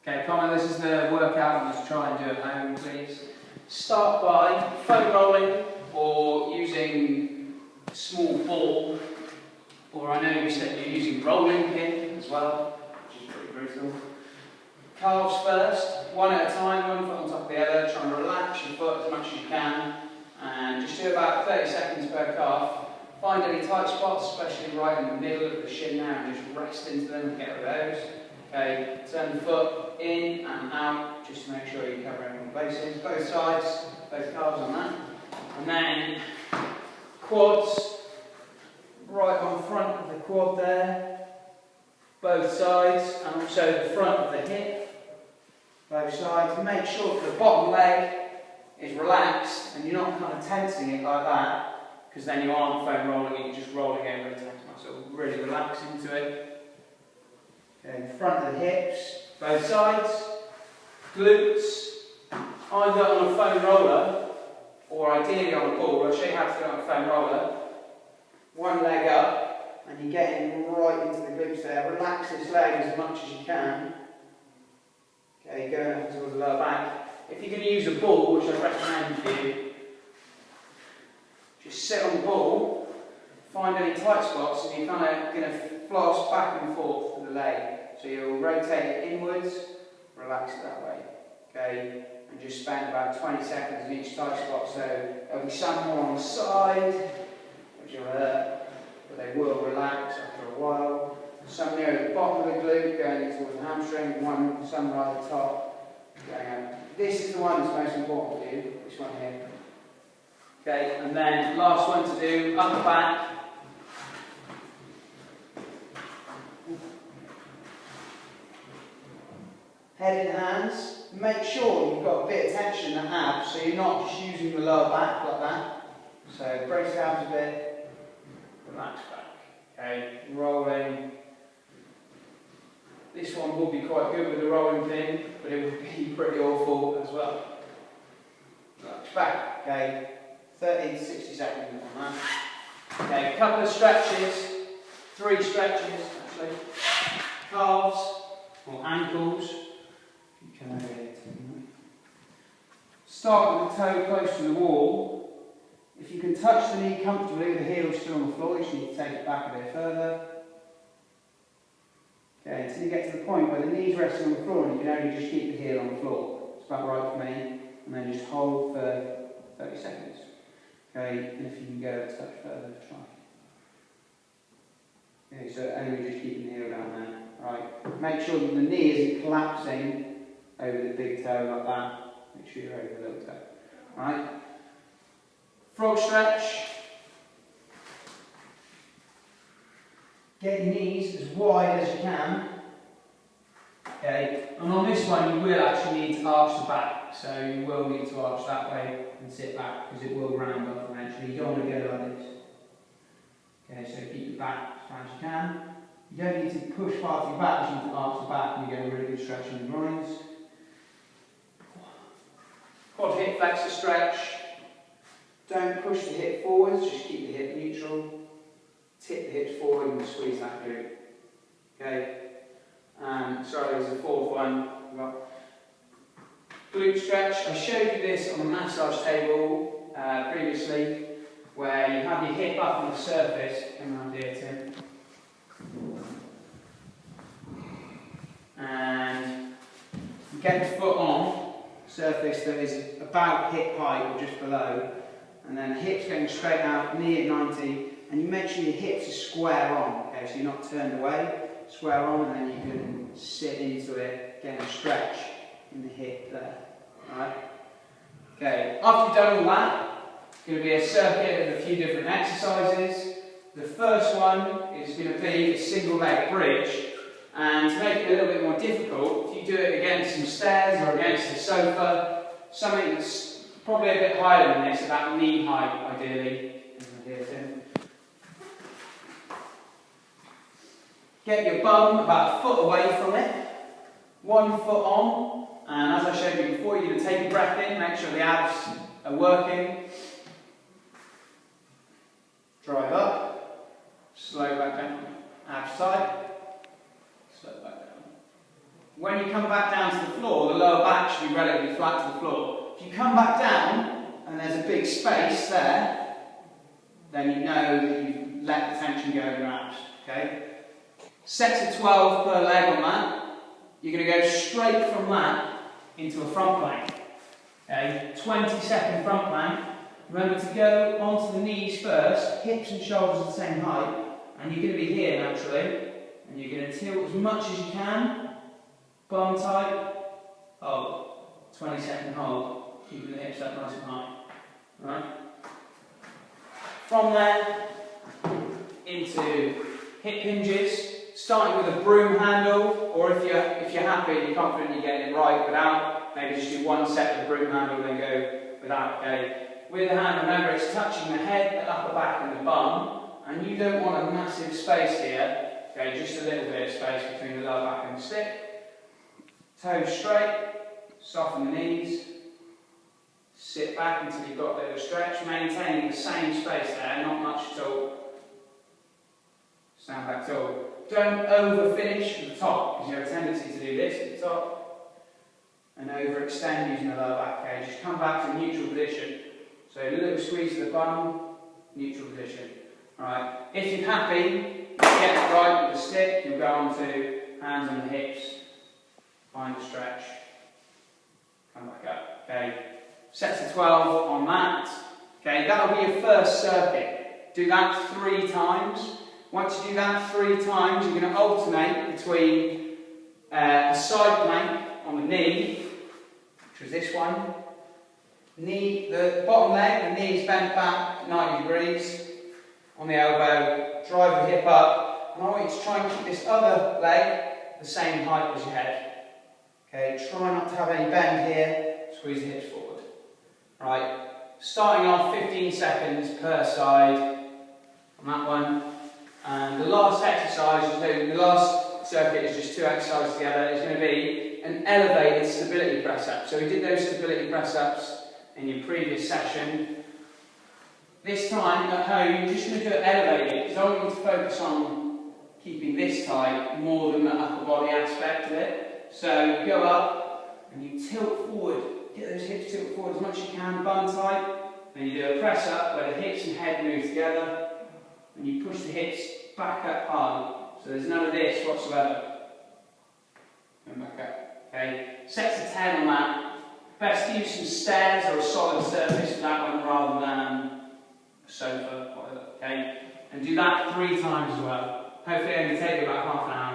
Okay, Conor, this is the workout. Let's try and do it at home, please. Start by foam rolling or using a small ball, or I know you said you're using rolling pin as well, which is pretty brutal. Calves first, one at a time, one foot on top of the other. Try and relax your foot as much as you can, and just do about 30 seconds per calf. Find any tight spots, especially right in the middle of the shin now, and just rest into them and get rid of those. Okay, turn the foot in and out, just to make sure you're covering all bases. Both sides, both calves on that. And then quads, right on front of the quad there. Both sides, and also the front of the hip. Both sides. Make sure that the bottom leg is relaxed and you're not kind of tensing it like that, because then you aren't foam rolling, you're just rolling over a tense muscle. Really relax into it. Okay, front of the hips, both sides, glutes, either on a foam roller or ideally on a ball. I'll show you how to do it on a foam roller. One leg up and you're getting right into the glutes there. Relax this leg as much as you can. Okay, going up towards the lower back. If you're going to use a ball, which I recommend for you, just sit on the ball, find any tight spots, and you're kind of going to floss back and forth with the leg. So you'll rotate it inwards, relax it that way. Okay, and just spend about 20 seconds in each tight spot. So there'll be some more on the side, which will hurt, but they will relax after a while. Some near at the bottom of the glute, going towards the hamstring, some right at the top, going out. This is the one that's most important for you, this one here. Okay, and then last one to do, upper back. Head in hands. Make sure you've got a bit of tension in the abs, so you're not just using the lower back like that. So brace the abs a bit, relax back. Okay, rolling. This one will be quite good with the rolling pin, but it will be pretty awful as well. Relax back. Okay, 30 to 60 seconds on that. Okay, a couple of stretches, 3 stretches actually. Calves or ankles. Come over here. Start with the toe close to the wall. If you can touch the knee comfortably with the heel still on the floor, you just need to take it back a bit further. Okay, until you get to the point where the knee's resting on the floor and you can only just keep the heel on the floor. It's about right for me. And then just hold for 30 seconds. Okay, and if you can go a touch further, try. Okay, so only just keeping the heel down there. Right, make sure that the knee isn't collapsing over the big toe like that. Make sure you're over the little toe. Right? Frog stretch. Get your knees as wide as you can. Okay, and on this one you will actually need to arch the back. So you will need to arch that way and sit back, because it will round off eventually. You don't want to go like this. Okay, so keep your back as far as you can. You don't need to push far to your back, you need to arch the back and you get a really good stretch in the groins. Quad hip flexor stretch. Don't push the hip forwards, just keep the hip neutral. Tip the hips forward and squeeze that glute. Okay. Sorry, there's a fourth one. We've got glute stretch. I showed you this on the massage table previously, where you have your hip up on the surface. Come around here, Tim. And you get the foot on surface that is about hip height or just below, and then hips going straight out, knee at 90, and you make sure your hips are square on, okay, so you're not turned away, square on, and then you can sit into it, getting a stretch in the hip there. Alright? Okay, after you've done all that, it's going to be a circuit of a few different exercises. The first one is going to be a single leg bridge. And to make it a little bit more difficult, if you do it against some stairs or against a sofa, something that's probably a bit higher than this, about knee height ideally. Get your bum about a foot away from it, 1 foot on, and as I showed you before, you're going to take a breath in, make sure the abs are working. Drive up, slow back down, abs tight. Slow back down. when you come back down to the floor, the lower back should be relatively flat to the floor. If you come back down and there's a big space there, then you know that you've let the tension go in your abs. Okay? Sets of 12 per leg on that. You're going to go straight from that into a front plank. Okay? 20-second front plank. Remember to go onto the knees first, hips and shoulders at the same height, and you're going to be here naturally, and you're going to tilt as much as you can, bum tight, hold, 20-second hold, keeping the hips up nice and high. Right? From there, into hip hinges, starting with a broom handle, or if you're happy and you're confident you're getting it right without, maybe just do one set with the broom handle, then go without. Okay? With the hand, remember it's touching the head, the upper back and the bum, and you don't want a massive space here, okay, just a little bit of space between the lower back and the stick. Toes straight, soften the knees, sit back until you've got a bit of a stretch, maintaining the same space there, not much at all. Stand back tall. Don't over finish at the top, because you have a tendency to do this at the top, and overextend using the lower back, okay, just come back to neutral position. So a little squeeze of the bum, neutral position. Alright, if you're happy, get it right with the stick, you'll go on to hands on the hips, find a stretch, come back up. Okay, sets of 12 on that. Okay, that'll be your first circuit. Do that 3 times. Once you do that 3 times, you're going to alternate between a side plank on the knee, which was this one. Knee, the bottom leg, the knee is bent back 90 degrees on the elbow, drive the hip up, and I want you to try and keep this other leg the same height as your head. Okay, try not to have any bend here, squeeze the hips forward. Right, starting off 15 seconds per side on that one, and the last exercise, the last circuit is just 2 exercises together, is going to be an elevated stability press up. So we did those stability press ups in your previous session. This time at home, you're just going to do it elevated, because I want you to focus on keeping this tight more than the upper body aspect of it. So you go up and you tilt forward, get those hips tilt forward as much as you can, bum tight. Then you do a press up where the hips and head move together, and you push the hips back up hard. So there's none of this whatsoever. Come back up. Okay, sets of 10 on that. Best to use some stairs or a solid surface for that one rather than a sofa, whatever, okay? And do that 3 times as well. Hopefully it only take you about half an hour